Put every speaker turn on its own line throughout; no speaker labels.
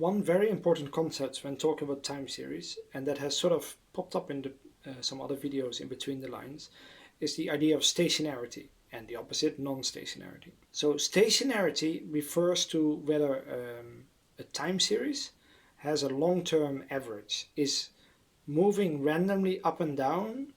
One very important concept when talking about time series, and that has sort of popped up in some other videos in between the lines, is the idea of stationarity, and the opposite, non-stationarity. So stationarity refers to whether a time series has a long-term average, is moving randomly up and down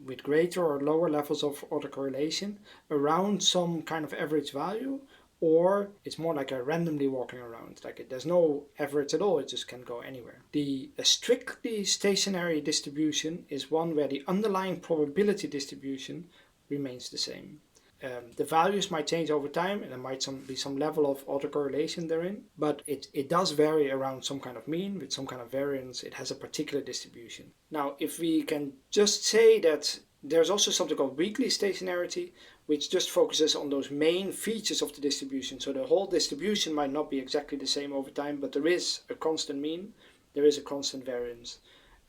with greater or lower levels of autocorrelation around some kind of average value, or it's more like a randomly walking around, like there's no average at all, it just can go anywhere. A strictly stationary distribution is one where the underlying probability distribution remains the same. The values might change over time, and there might be some level of autocorrelation therein, but it does vary around some kind of mean with some kind of variance. It has a particular distribution. Now, if we can just say that there's also something called weakly stationarity, which just focuses on those main features of the distribution. So the whole distribution might not be exactly the same over time, but there is a constant mean, there is a constant variance,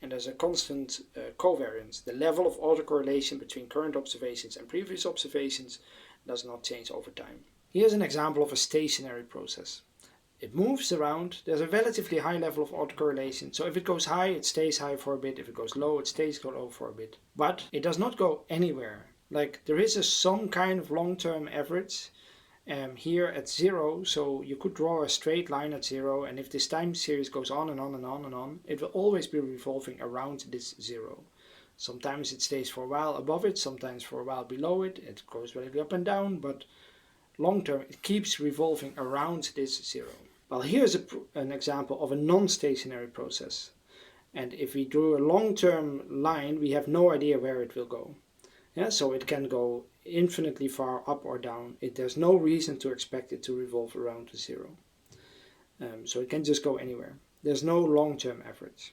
and there's a constant covariance. The level of autocorrelation between current observations and previous observations does not change over time. Here's an example of a stationary process. It moves around, there's a relatively high level of autocorrelation, so if it goes high, it stays high for a bit, if it goes low, it stays low for a bit. But it does not go anywhere. Like, there is some kind of long-term average here at 0, so you could draw a straight line at 0, and if this time series goes on and on and on and on, it will always be revolving around this 0. Sometimes it stays for a while above it, sometimes for a while below it, it goes relatively up and down, but long term it keeps revolving around this 0. Well, here's an example of a non-stationary process, and if we drew a long-term line, we have no idea where it will go. Yeah, so it can go infinitely far up or down. There's no reason to expect it to revolve around the 0. So it can just go anywhere. There's no long-term average.